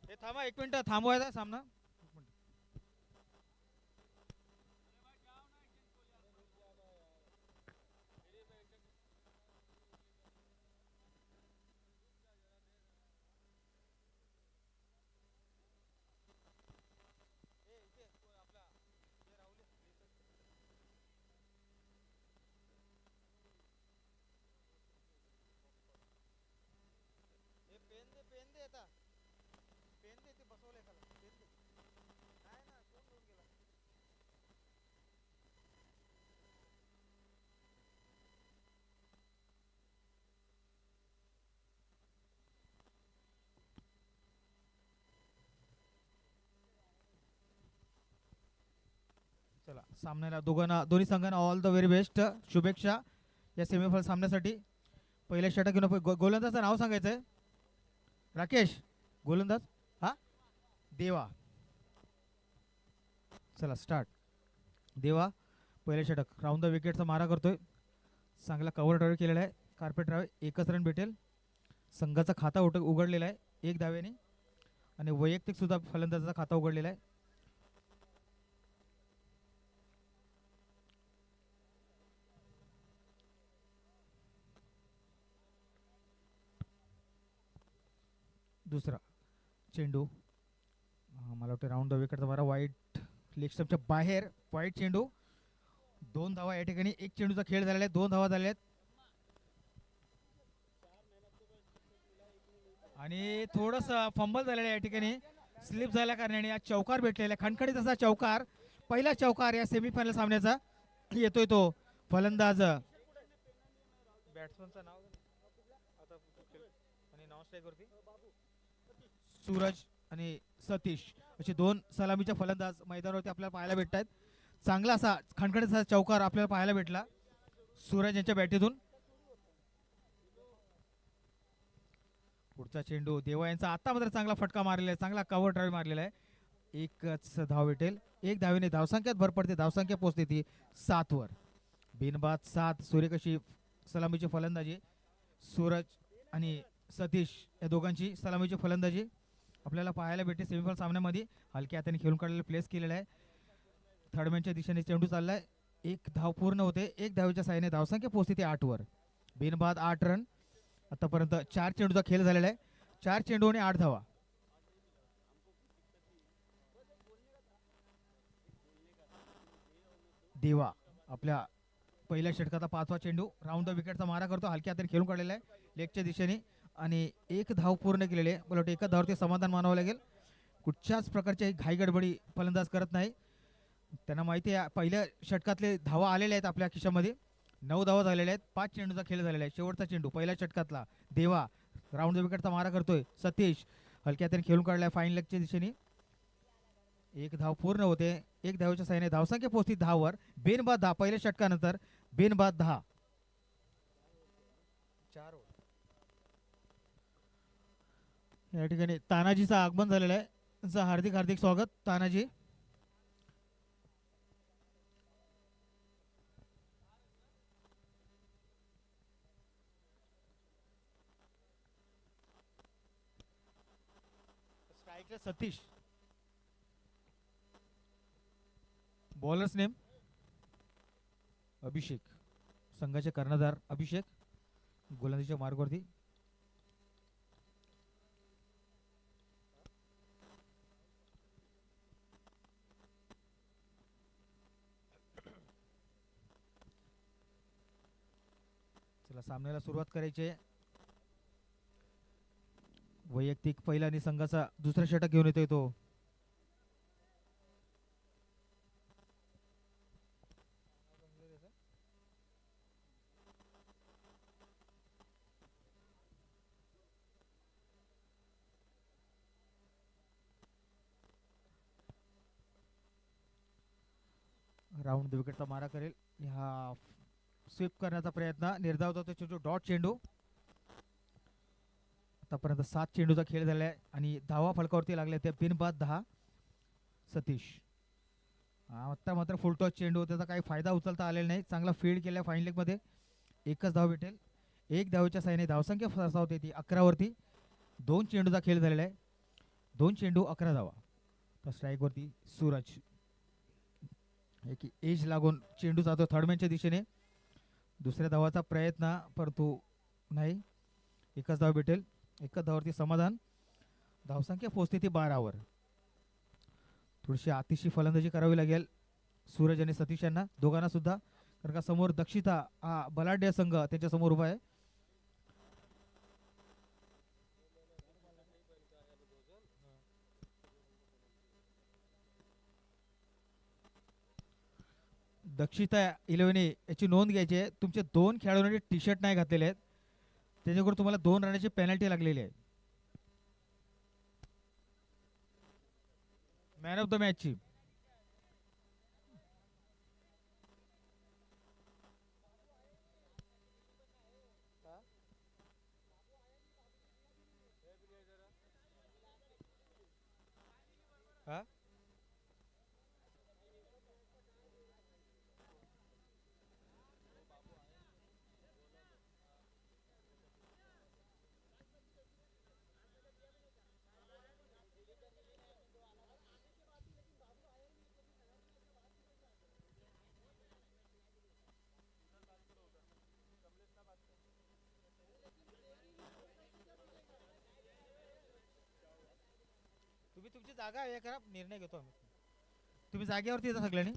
हे थांबा एक मिनिट थांबवायचा सामना. चला सामन्याला दोन्ही संघांना ऑल द व्हेरी बेस्ट, शुभेच्छा या सेमीफायनल सामन्यासाठी. पहिल्या षटक घेऊन गोलंदाजाचं नाव सांगायचंय. राकेश गोलंदाज हा देवा. चला स्टार्ट. देवा पहिल्या षटक राऊंड द विकेटचा मारा करतोय. चांगला कव्हर ड्राईव्ह केलेला आहे. कार्पेट ड्राईव्ह एकच रन भेटेल. संघाचा खाता उघडलेला आहे एक धावेने आणि वैयक्तिक सुद्धा फलंदाजाचा खाता उघडलेला आहे. दुसरा चेंडू मला वाटतं राऊंड द विकेटचा मारा वाईट लेग स्टंपच्या बाहेर. वाईट चेंडू. 2 धावा या ठिकाणी. एक चेंडूचा खेळ झालेला आहे. 2 धावा झालेल्या आहेत आणि थोडस फंबल झालेलं आहे या ठिकाणी. स्लिप झाल्या कारणाने या चौकार भेटलेला आहे. खणखणीत असा चौकार. पहिला चौकार या सेमीफायनल सामन्याचा येतोय तो फलंदाज बॅट्समनचं नाव आणि नॉन स्ट्राईक वरती सूरज आणि सतीश असे 2 सलामीचे फलंदाज मैदानावरती आपल्याला पाहायला भेटत आहेत. चांगला असा खणखणीत असा चौकार आपल्याला पाहायला भेटला सूरज यांच्या बॅटीतून. पुढचा चेंडू देवा यांचा आता मात्र चांगला फटका मारलेला आहे. चांगला कव्हर ड्राईव्ह मारलेला आहे. एकच धाव भेटेल. एक धावेने धावसंख्यात भर पडते. धावसंख्या पोहोचते ती 7 वर. बिनबाद 7. सूर्यकाशी सलामीची फलंदाजी. सूरज आणि सतीश या दोघांची सलामीची फलंदाजी आपल्याला पाहायला भेटते सेमीफायनल सामन्यामध्ये. हलक्या हाताने खेळून काढलेला प्लेस केलेला आहे. थर्डमॅनच्या दिशेने चेंडू चाललाय. एक धाव पूर्ण होते. एक धावेच्या साहाय्याने धावसंख्या पोहोचते ती 8 वर. बिनबाद 8 रन. आतापर्यंत 4 चेंडूचा खेळ झालेला आहे. 4 चेंडू आणि 8 धावा. देवा आपल्या पहिल्या षटकाचा 5वा चेंडू. राऊंड द विकेटचा मारा करतो. हलक्या हाताने खेळून काढलेला आहे लेगच्या दिशेने आणि एक धाव पूर्ण केलेली आहे. मला वाटतं एका धावावरती समाधान मानावं लागेल. कुठच्याच प्रकारची घाई गडबडी फलंदाज करत नाही. त्यांना माहिती आहे पहिल्या षटकातले धावा आलेले आहेत आपल्या खिशामध्ये. 9 धावा झालेल्या आहेत. 5 चेंडूचा खेळ झालेला आहे. शेवटचा चेंडू पहिल्या षटकातला. देवा राऊंड द विकेटचा मारा करतोय. सतीश हलक्या हाताने खेळून काढलाय फाईन लेगच्या दिशेने. एक धाव पूर्ण होते. एक धावेच्या साहाय्याने धावसंख्या पोहोचती 10 वर. बेनबाद 10 पहिल्या षटकानंतर. बेनबाद 10. या ठिकाणी तानाजीचं आगमन झालेलं आहे. त्यांचं हार्दिक हार्दिक स्वागत तानाजी. स्ट्राईकला सतीश. बॉलर्स नेम अभिषेक. संघाचे कर्णधार अभिषेक. गोलंदाजीच्या मार्गावरती. चला सामन्याला सुरुवात करायची आहे. वैयक्तिक पहिला आणि संघाचा दुसरा षटक घेऊन येतोय तो. राऊंड द विकेटचा मारा करेल. हा स्वीप करण्याचा प्रयत्न. निर्धाव होतो चेंडू. डॉट चेंडू. आतापर्यंत 7 चेंडूचा खेळ झाला आहे आणि धावा फलकावरती लागल्या त्या. बिनबाद 10. सतीश आता मात्र फुलटॉस चेंडू. त्याचा काही फायदा उचलता आलेला नाही. चांगला फील्ड केला फाईन लेग मध्ये. एकच धाव भेटेल. एक धावेच्या साहाय्याने धावसंख्या सरसावते ती 11 वरती. 2 चेंडूचा खेळ झालेला आहे. 2 चेंडू 11 धावा. तर स्ट्राईकवरती सूरज. एक एज लागून चेंडू जातो थर्डमॅनच्या दिशेने. दुसऱ्या धावाचा प्रयत्न परंतु नाही. एकच धाव भेटेल. एकच धावावरती समाधान. धावसंख्या पोहोचते ती 12वर. थोडीशी अतिशय फलंदाजी करावी लागेल सूरज आणि सतीश यांना, दोघांना सुद्धा, कारण का समोर दक्षिता हा बलाढ्य संघ त्यांच्या समोर उभा आहे. दक्षिता 11 याची नोंद घ्यायची आहे. तुमचे 2 खेळाडूंनी टी शर्ट नाही घातलेले आहेत, त्याच्याकडून तुम्हाला 2 रनाची पेनल्टी लागलेली आहे. मॅन ऑफ द मॅचची तुम्ही तुमची जागा हे करा, निर्णय घेतो आम्ही. तुम्ही जागेवरती येता सगळ्यांनी.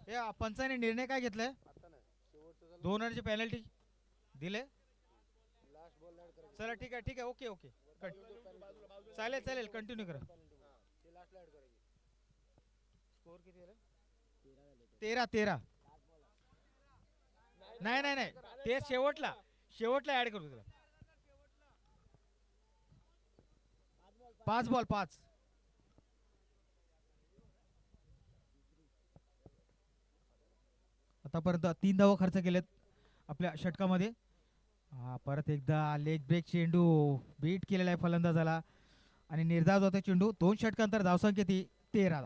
हे पंचाने निर्णय काय घेतलाय? 2 रनची पेनल्टी दिले. चला ठीक आहे ठीक आहे, ओके ओके, चालेल चालेल, कंटिन्यू करा. स्कोर किती झाला? 13-13. नाही नाही नाही, ते शेवटला शेवटला ऍड करू तुला. 5 बॉल 5. आतापर्यंत 3 धावा खर्च केलेत आपल्या षटकामध्ये. हा परत एकदा लेग ब्रेक चेंडू बीट केलेला आहे फलंदाजाला आणि निर्धाव होता चेंडू. 2 षटकांतर धावसंख्या ती 13.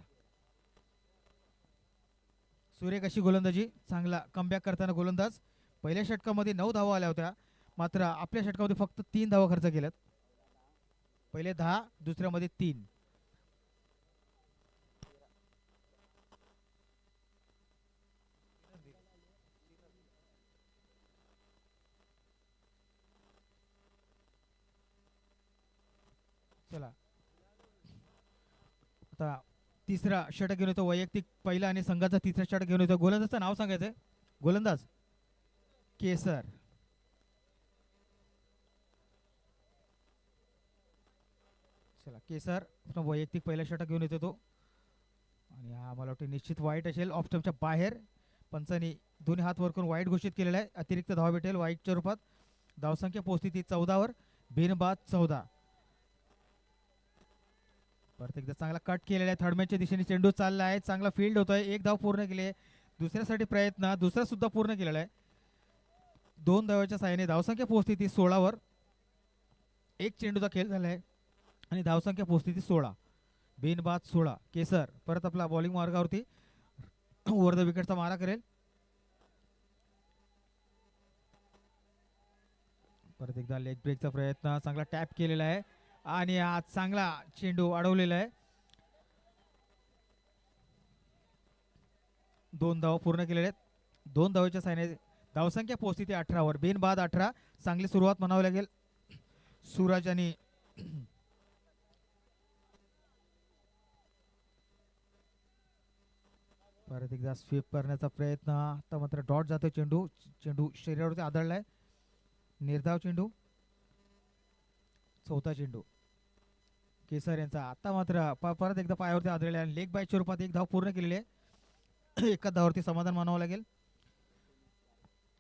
सूर्य कशी गोलंदाजी, चांगला कमबॅक करताना गोलंदाज. पहिल्या षटकामध्ये 9 धावा आल्या होत्या, मात्र आपल्या षटकामध्ये फक्त 3 धावा खर्च केल्यात. पहिले 10, दुसऱ्यामध्ये 3. चला आता तिसरा षटक घेऊन येतो वैयक्तिक पहिला आणि संघाचा तिसरा षटक घेऊन येतो. गोलंदाजचं नाव सांगायचंय. गोलंदाज केसर. चला केसर वैयक्तिक पहिला षटक घेऊन येतो तो, आणि हा मला वाटतं निश्चित वाईट असेल, ऑफ स्टंपच्या बाहेर. पंचांनी दोन्ही हात वर करून वाईट घोषित केलेला आहे. अतिरिक्त धाव भेटेल वाईटच्या रूपात. धावसंख्या पोहोचती ती 14वर, बिनबाद 14. परत एकदा चांगला कट केलेला आहे, थर्ड मॅचच्या दिशेने चेंडू चालला आहे, चांगला फील्ड होतोय. 1 धाव पूर्ण केली आहे. दुसऱ्यासाठी प्रयत्न, दुसरा सुद्धा पूर्ण केलेला आहे. 2 धावाच्या साहाय्याने धावसंख्या पोहोचती ती 16वर. 1 चेंडूचा खेळ झाला आहे आणि धावसंख्या पोहोचती ती 16. बिनबाद 16. केसर परत आपला बॉलिंग मार्गावरती ओव्हर द विकेटचा मारा करेल. परत एकदा लेग ब्रेकचा प्रयत्न, चांगला टॅप केलेला आहे आणि आज चांगला चेंडू अडवलेला आहे. 2 धावा पूर्ण केलेल्या आहेत. 2 धावेच्या साहाय्याने धावसंख्या पोहोचती ती 18वर. बिनबाद 18. चांगली सुरुवात म्हणावी लागेल सूरज आणि परत एकदा स्वीप करण्याचा प्रयत्न. आता मात्र डॉट जातो चेंडू, चेंडू शरीरावरती आदळलाय. निर्धाव चेंडू. 4था चेंडू केसर यांचा. आता मात्र परत एकदा पायावरती आदळले आणि लेग बायच्या रूपात 1 धाव पूर्ण केलेली आहे. एका धावावरती समाधान मानावं लागेल.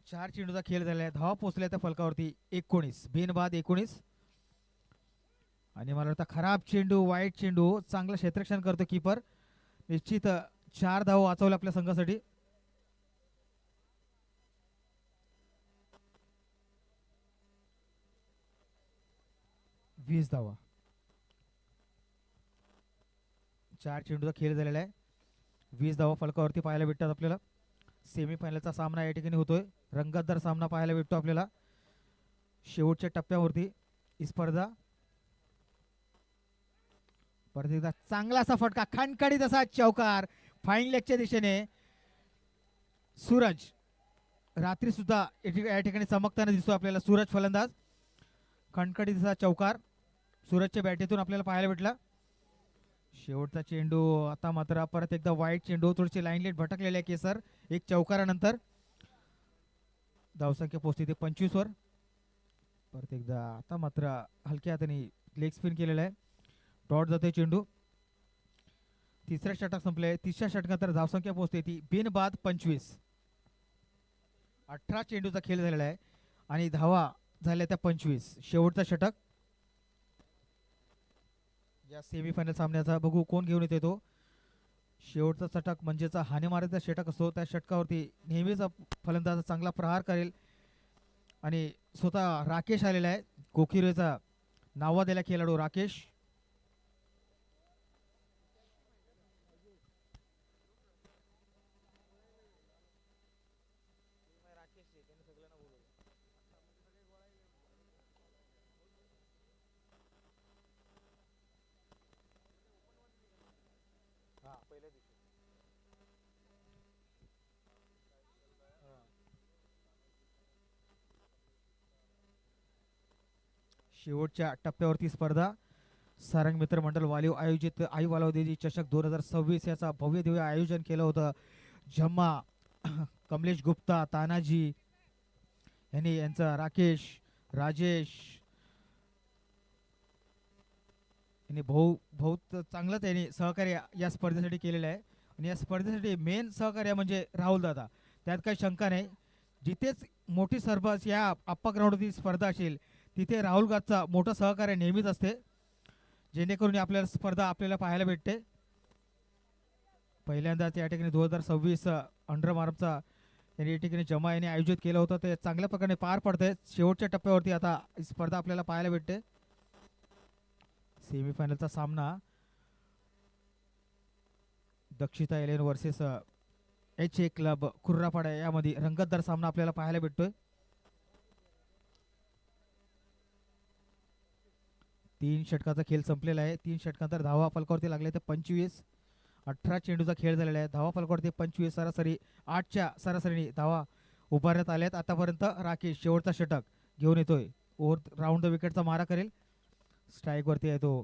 4 चेंडूचा खेळ झाला आहे. धावा पोहोचल्या त्या फलकावरती 19. बिनबाद 19. आणि मला वाटतं खराब चेंडू, वाईट चेंडू. चांगलं क्षेत्ररक्षण करतो कीपर. निश्चित 4 धावा वाचवल्या आपल्या संघासाठी. वीस धावा. 4 चेंडूचा खेळ झालेला आहे. 20 धावा फलकावरती पाहायला भेटतात आपल्याला. सेमीफायनलचा सामना या ठिकाणी होतोय. रंगतदार सामना पाहायला भेटतो आपल्याला शेवटच्या टप्प्यावरती ही स्पर्धा. परत एकदा चांगला असा फटका, खणखणीत असा चौकार फाईन लेगच्या दिशेने. सूरज रात्री सुद्धा या ठिकाणी चमकताना दिसतो आपल्याला. सूरज फलंदाज. खणखणीत असा चौकार सूरजच्या बॅटीतून आपल्याला पाहायला भेटला. शेवटचा चेंडू. आता मात्र परत एकदा वाईट चेंडू. थोडीशी लाईनलेट भटकलेले आहे केसर. 1 चौकारानंतर धावसंख्या पोहोचते ते 25वर. परत एकदा आता मात्र हलक्या हाताने लेग स्पिन केलेला आहे. डॉट जातोय चेंडू. तिसऱ्या षटक संपले. तिसऱ्या षटकानंतर धावसंख्या पोहोचते ती बिनबाद 25. 18 चेंडूचा खेळ झालेला आहे आणि धावा झाल्या त्या 25. शेवटचा षटक या सेमीफायनल सामन्याचा. बघू कोण घेऊन येते तो. शेवटचा षटक म्हणजेच हानीमारीचा षटक असतो. त्या षटकावरती नेहमीच फलंदाज चांगला प्रहार करेल आणि स्वतः राकेश आलेला आहे. कोकिरेचा नावाजलेला खेळाडू राकेश. शेवटच्या टप्प्यावरती स्पर्धा. सारंग मित्र मंडळ वालीव आयोजित आई वालाव देवी चषक 2026 याचा भव्य दिव्य आयोजन केलं होतं. जम्मा कमलेश गुप्ता, तानाजी यांनी यांचा राकेश, राजेश यांनी भाऊ बहुत चांगलंच यांनी सहकार्य या स्पर्धेसाठी केलेलं आहे. आणि या स्पर्धेसाठी मेन सहकार्य म्हणजे राहुल दादा, त्यात काही शंका नाही. जिथेच मोठी सरबस या आप्पा ग्राउंडवरती स्पर्धा असेल तिथे राहुल दादाचा मोठं सहकार्य नेहमीच असते, जेणेकरून आपल्याला स्पर्धा आपल्याला पाहायला भेटते. पहिल्यांदाच या ठिकाणी 2026 अंडरमार्मचा यांनी या ठिकाणी जमा यांनी आयोजित केलं होतं, ते चांगल्या प्रकारे पार पडतंय. शेवटच्या टप्प्यावरती आता ही स्पर्धा आपल्याला पाहायला भेटते. सेमीफायनलचा सामना Dakshita eleven versus H A club Kurrapada यामध्ये रंगतदार सामना आपल्याला पाहायला भेटतोय. 3 षटकाचा खेळ संपलेला आहे. 3 षटकांतर धावा फलकावरती लागले तर 25. 18 चेंडूचा खेळ झालेला आहे. धावा फलकावरती 25, सरासरी 8च्या सरासरीने धावा उभारण्यात आल्यात आतापर्यंत. राकेश शेवटचा षटक घेऊन येतोय. ओव्हर राऊंड द विकेटचा मारा करेल. स्ट्राईक वरती आहे तो.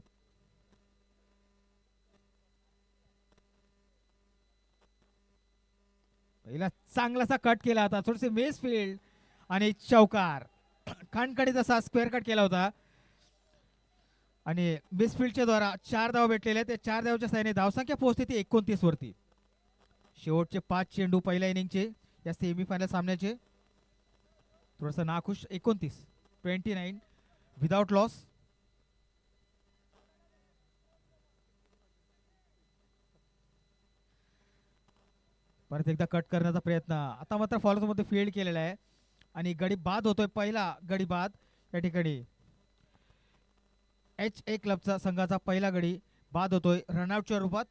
पहिला चांगलासा कट केला होता, थोडेसे मेस फील्ड आणि चौकार. खणखणीत असा स्क्वेअर कट केला होता आणि मिसफील्डच्या द्वारा 4 धाव भेटलेले आहेत. 4 धावच्या साहाय्याने धावसंख्या पोहोचते ती 29 वरती. शेवटचे 5 चेंडू पहिल्या इनिंगचे या सेमीफायनल सामन्याचे. थोडस नाखुश. 29 विदाउट लॉस. परत एकदा कट करण्याचा प्रयत्न. आता मात्र फॉलो मध्ये फील्ड केलेला आहे आणि गडी बाद होतोय. पहिला गडी बाद या ठिकाणी एच ए क्लबचा संघाचा पहिला गडी बाद होतोय रनआउटच्या रूपात.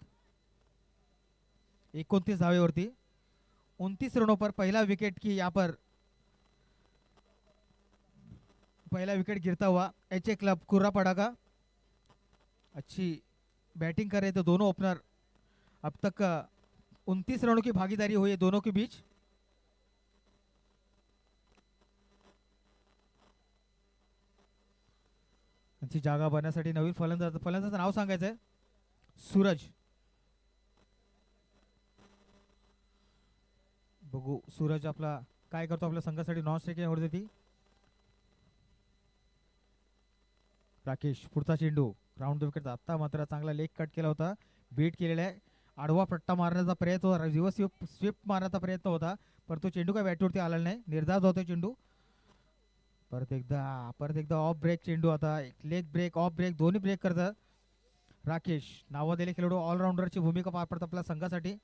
29 धावेवरती. 29 रनों पर पहला विकेट की यहाँ पर पहला विकेट गिरता हुआ एच ए क्लब कुर्रापाड़ा का. अच्छी बैटिंग कर रहे थे दोनों ओपनर. अब तक 29 रनों की भागीदारी हुई है दोनों के बीच. त्यांची जागा बनण्यासाठी नवीन फलंदाजाचं नाव सांगायचंय. सूरज. बघू सूरज आपला काय करतो आपल्या संघासाठी. नॉन स्ट्रायकिंग आवडते ती. राकेश पुढचा चेंडू राऊंड द विकेट. आता मात्र चांगला लेग कट केला होता. बीट केलेला आहे. आडवा पट्टा मारण्याचा प्रयत्न होता, रिव्हर्स स्वीप मारण्याचा प्रयत्न होता, परंतु चेंडू काय बॅटवरती आला नाही. निर्धाव होतो चेंडू. परत एकदा ऑफ ब्रेक चेंडू. आता लेग ब्रेक ऑफ ब्रेक दोन्ही ब्रेक करतात राकेश. नावाजलेले खेळाडू ऑलराऊंडरची भूमिका पार पडतात आपल्या संघासाठी.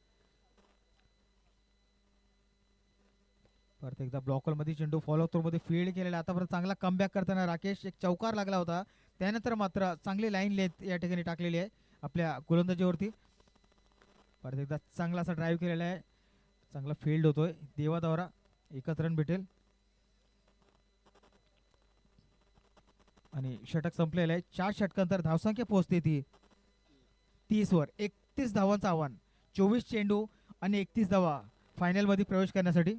परत एकदा ब्लॉकर मध्ये चेंडू फॉलो थ्रो मध्ये फील्ड केलेला. आतापर्यंत चांगला कमबॅक करताना राकेश. एक चौकार लागला होता, त्यानंतर मात्र चांगली लाईन लेथ या ठिकाणी टाकलेली आहे आपल्या गोलंदाजीवरती. परत एकदा चांगला असा ड्राईव्ह केलेला आहे. चांगला फील्ड होतोय. देवाद्वारा एकच रन भेटेल आणि षटक संपलेलं आहे. 4 षटकांतर धावसंख्या पोहोचते ती 30 वर. 31 धावांचं आव्हान. 24 चेंडू आणि 31 धावा फायनल मध्ये प्रवेश करण्यासाठी.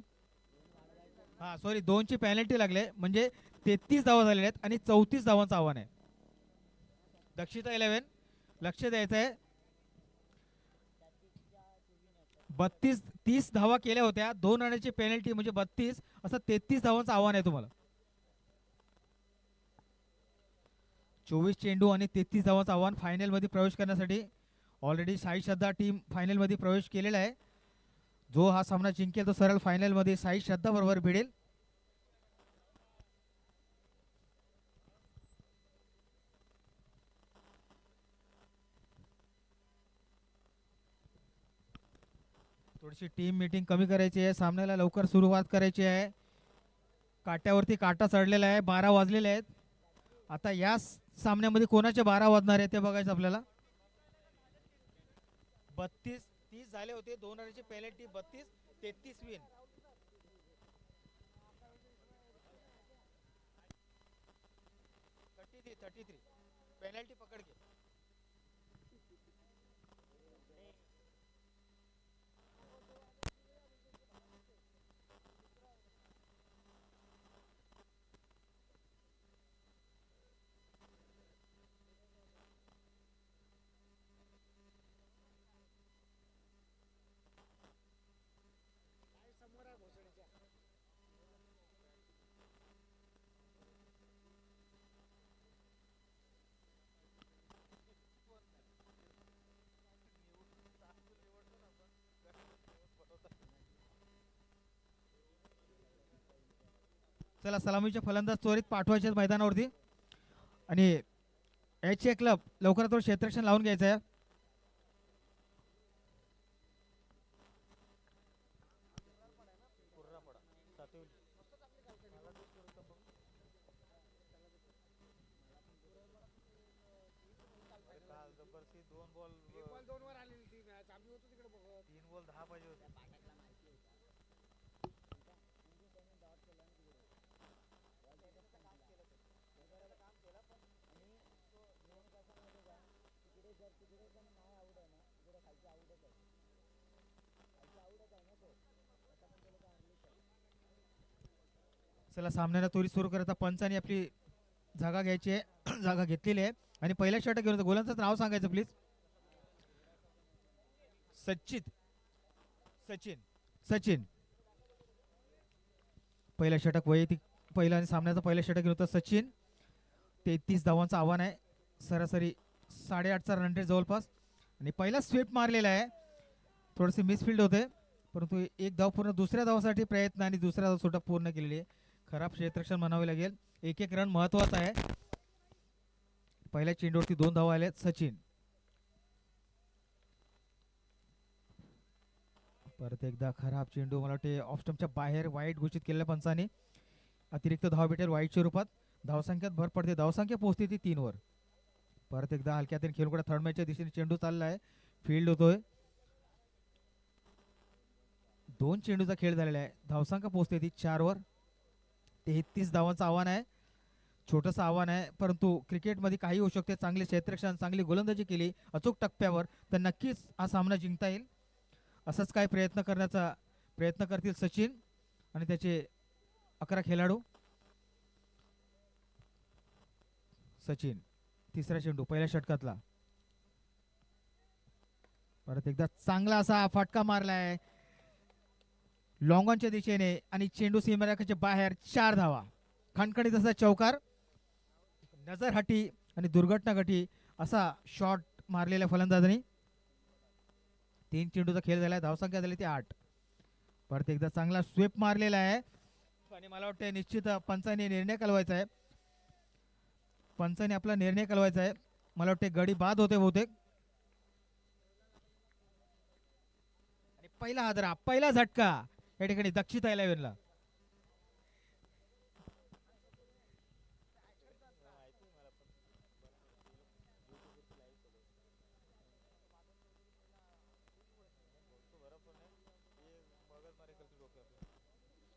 हा सॉरी 2ची पेनल्टी लागले म्हणजे 33 धावा झालेल्या आहेत आणि 34 धावांचं आव्हान आहे. दक्षिता 11 लक्ष द्यायचं आहे. 30 धावा केल्या होत्या. 2 रनाची पेनल्टी म्हणजे 32 असं 33 धावांचं आव्हान आहे तुम्हाला. 24 चेंडू आणि 33 धावांचं आव्हान फायनल मध्ये प्रवेश करण्यासाठी. ऑलरेडी साई श्रद्धा टीम फायनल मध्ये प्रवेश केलेला आहे. जो हा सामना जिंकेल तो सरळ फायनल मध्ये साई श्रद्धा बरोबर भिडेल. थोडीशी टीम मीटिंग कमी करायची आहे. सामन्याला लवकर सुरुवात करायची आहे. काट्यावरती काटा चढलेला आहे. 12 वाजलेले आहेत. आता या सामन्यामध्ये कोणाचे 12 वाजणार आहे ते बघायचं आपल्याला. 32-30 झाले होते. 2 रनाची पेनल्टी. 32-33 विन. 33 पेनल्टी पकड़ के. चला सलामीचे फलंदाज त्वरित पाठवायचे आहेत मैदानावरती आणि एच ए क्लब लवकरात लवकर क्षेत्ररक्षण लावून घ्यायचं आहे. चला सामन्याला त्वरित सुरू करता पंचांनी आपली जागा घ्यायची आहे. जागा घेतलेली आहे आणि पहिल्या षटक घेऊन गोलांचं नाव सांगायचं प्लीज. सचिन सचिन सचिन पहिल्या षटक वैयक्तिक पहिला आणि सामन्याचा पहिल्या षटक घेऊन होता सचिन. 33 धावांचं आव्हान आहे. सरासरी 8.5चा रन रेट जवळपास आणि पहिला स्वीप मारलेला आहे. थोडेसे मिसफिल्ड होते परंतु एक धाव पूर्ण दुसऱ्या धावासाठी प्रयत्न आणि दुसऱ्या धाव सुद्धा पूर्ण केलेली आहे. खराब क्षेत्ररक्षण म्हणावे लागेल. एक रन महत्वाचा आहे. पहिल्या चेंडूवरती 2 धावा आल्या सचिन. परत एकदा खराब चेंडू मला वाटते ऑफ स्टंपच्या बाहेर वाईट घोषित केलेल्या पंचांनी. अतिरिक्त धाव भेटेल वाईटच्या रूपात. धावसंख्येत भर पडते. धावसंख्या पोहोचते ती 3 वर. परत एकदा हलक्यातून खेळून थर्ड मॅचच्या दिशेने चेंडू चालला आहे. फील्ड होतोय. 2 चेंडूचा खेळ झालेला आहे. धावसंख्या पोहोचते ती 4 वर. 33 धावांचं आव्हान आहे. छोटंसं आव्हान आहे परंतु क्रिकेटमध्ये काही होऊ शकते. चांगले क्षेत्ररक्षण चांगली गोलंदाजी केली अचूक टप्प्यावर तर नक्कीच हा सामना जिंकता येईल. असंच काय प्रयत्न करण्याचा प्रयत्न करतील सचिन आणि त्याचे 11 खेळाडू. सचिन तिसरा चेंडू पहिल्या षटकातला. परत एकदा चांगला असा फटका मारलाय लॉंग ऑनच्या दिशेने आणि चेंडू सीमारेषेच्या बाहेर. 4 धावा. खणखणीत असा चौकार. नजर हटी आणि दुर्घटना घटी असा शॉट मारलेल्या फलंदाजांनी. 3 चेंडूचा खेळ झालाय. धावसंख्या झाली ती 8. परत एकदा चांगला स्वीप मारलेला आहे आणि मला वाटतं निश्चित पंचांनी निर्णय कळवायचा आहे. पंचांनी आपला निर्णय कळवायचा आहे. मला वाटते गडी बाद होते बहुतेक. आणि पहिला हादरा पहिला झटका या ठिकाणी दक्षिता 11ला.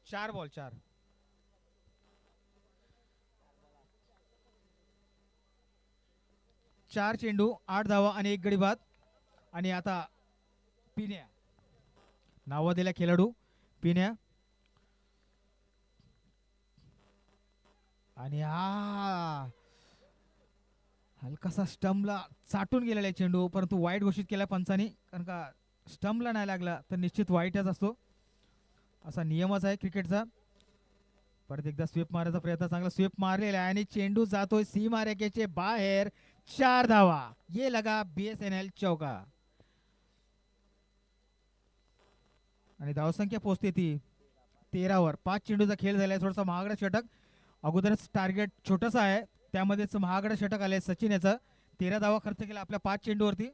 चार बॉल 4. चार चेंडू 8 धावा आणि 1 गडी बाद. आणि आता पिन्या नाव दिला खेळाडू पिन्या. आणि हा हलकासा स्टंपला चाटून गेलेला चेंडू परंतु वाईट घोषित केला पंचांनी. कारण का स्टंपला नाही लागला तर निश्चित वाईटच असतो. असा नियमच आहे क्रिकेटचा. परत एकदा स्वीप मारायचा प्रयत्न. चांगला स्वीप मारलेला आहे आणि चेंडू जातोय सीमारेषेचे बाहेर. 4 धावा. ये लगा BSNL चौका. आणि धावसंख्या पोहोचते ती 13 वर. 5 चेंडूचा खेळ झालाय. थोडासा महागडा षटक. अगोदरच टार्गेट छोटस आहे त्यामध्येच महागडा षटक आले सचिन याचं. 13 धावा खर्च केला आपल्या 5 चेंडूवरती.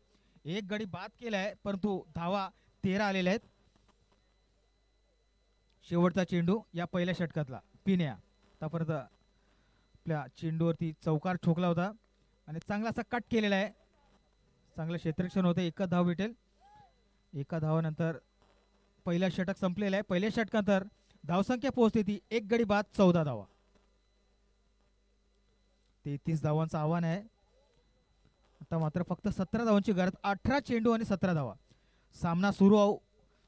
1 गडी बाद केलाय परंतु धावा 13 आलेल्या आहेत. शेवटचा चेंडू या पहिल्या षटकातला पिन्या. आतापर्यंत आपल्या चेंडूवरती चौकार ठोकला होता आणि चांगला असा कट केलेला आहे. चांगलं क्षेत्ररक्षण होतं. 1 धाव भेटेल. 1 धावानंतर पहिला षटक संपलेला आहे. पहिल्या षटकानंतर धावसंख्या पोहोचते ती 1 गडी बाद 14 धावा. 33 धावांचं आव्हान आहे. आता मात्र फक्त 17 धावांची गरज. 18 चेंडू आणि 17 धावा. सामना सुरू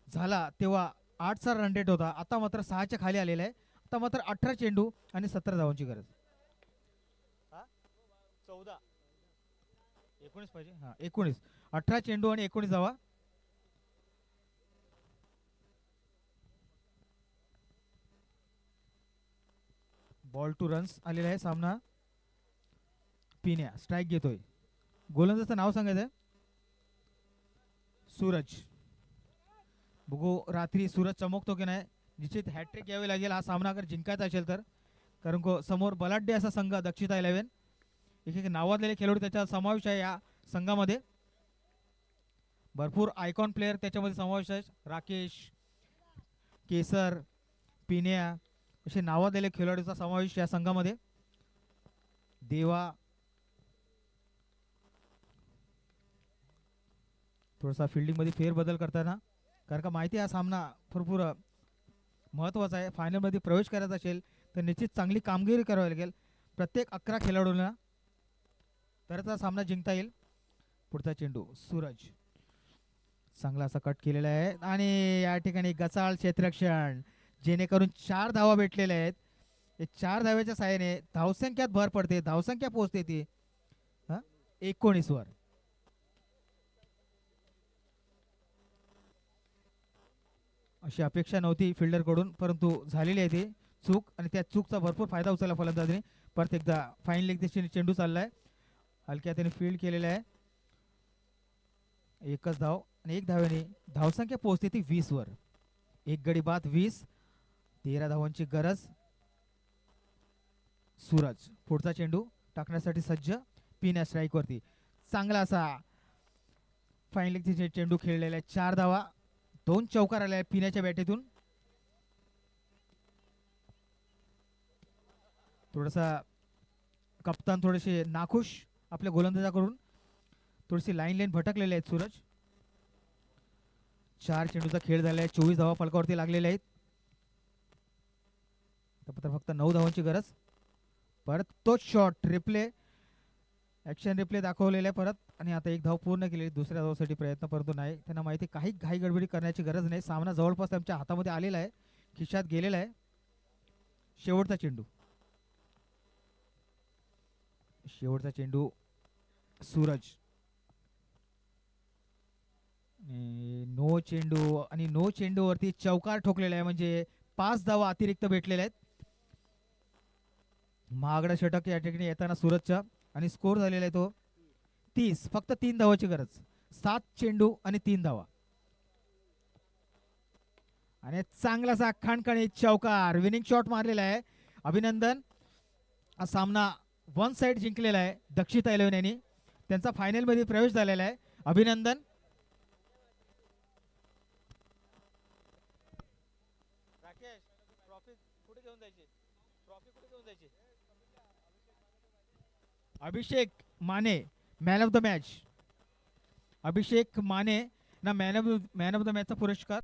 झाला तेव्हा 8चा रन रेट होता. आता मात्र 6च्या खाली आलेला आहे. आता मात्र 18 चेंडू आणि 17 धावांची गरज. 14 19 पाहिजे. हा 19. 18 चेंडू आणि 19 धावा. बॉल टू रन्स आलेला आहे. सामना पिन्या स्ट्राइक घेतोय. गोलंदाजाचं नाव सांगायचं सूरज. बघू रात्री सूरज चमकतो की नाही. निश्चित हॅट्रिक घ्यावी लागेल हा सामना अगर जिंकायचा असेल तर. कारण समोर बलाढ्य असा संघ दक्षिता 11, एक नावाजलेले खेळाडू त्याचा समावेश आहे या संघामध्ये. भरपूर आयकॉन प्लेयर त्याच्यामध्ये समावेश आहे. राकेश, केसर, पिन्या असे नावाजलेले खेळाडूचा समावेश या संघामध्ये. देवा थोडासा फिल्डिंग मध्ये फेरबदल करताना, कारण का माहिती हा सामना भरपूर महत्वाचा आहे. फायनल मध्ये प्रवेश करायचा असेल तर निश्चित चांगली कामगिरी करावी लागेल प्रत्येक 11 खेळाडूंना, तरच हा सामना जिंकता येईल. पुढचा चेंडू सूरज, चांगला असा कट केलेला आहे आणि या ठिकाणी गचाळ क्षेत्ररक्षण, जेणेकरून 4 धावा भेटलेल्या आहेत. 4 धाव्याच्या साहाय्याने धावसंख्यात भर पडते, धावसंख्या पोहोचते ती 19 वर. अशी अपेक्षा नव्हती फिल्डर कडून, परंतु झालेली आहे ती चूक आणि त्या चूकचा भरपूर फायदा उचलला फलंदाजीने. परत एकदा फाईन लेग दिशेने चेंडू चाललाय, हलक्या त्याने फील्ड केलेला आहे. एकच धाव आणि 1 धाव्याने धावसंख्या पोहोचते ती 20 वर. एक गडी बाद 20, 13 धावांची गरज. सूरज पुढचा चेंडू टाकण्यासाठी सज्ज, पिन्या स्ट्राईक वरती. चांगला असा फाईन लेग चेंडू खेळलेला आहे. 4 धावा, 2 चौकार आले आहेत पिण्याच्या बॅटीतून. थोडासा कप्तान थोडेसे नाखुश आपल्या गोलंदाजाकडून, थोडीशी लाईन भटकलेले आहेत सूरज. 4 चेंडूचा खेळ झाला आहे, 24 धावा फलकावरती लागलेल्या आहेत. फक्त 9 धावांची गरज. परत तोच शॉट रिप्ले, ऍक्शन रिप्ले दाखवलेला आहे परत, आणि आता 1 धाव पूर्ण केली. दुसऱ्या धावासाठी प्रयत्न, परंतु नाही. त्यांना माहिती काही घाई गडबडी करण्याची गरज नाही. सामना जवळपास त्यांच्या हातामध्ये आलेला आहे, खिशात गेलेला आहे. शेवटचा चेंडू, शेवटचा चेंडू सूरज. नो चेंडू आणि नो चेंडू वरती चौकार ठोकलेला आहे, म्हणजे 5 धावा अतिरिक्त भेटलेल्या आहेत. महागडा षटक या ठिकाणी येताना सूरजचा, आणि स्कोर झालेला आहे तो 30. फक्त 3 धावाची गरज. 7 चेंडू आणि 3 धावा, आणि चांगलासा खणखणीत चौकार, विनिंग शॉट मारलेला आहे. अभिनंदन. हा सामना 1 साइड जिंकलेला आहे दक्षिता 11 यांनी. त्यांचा फायनल मध्ये प्रवेश झालेला आहे. अभिनंदन. राकेश, ट्रॉफी कुठे घेऊन जायची? ट्रॉफी कुठे घेऊन जायची? Abhishek Mane man of the match. Abhishek Mane ना मॅन ऑफ द मॅचचा पुरस्कार.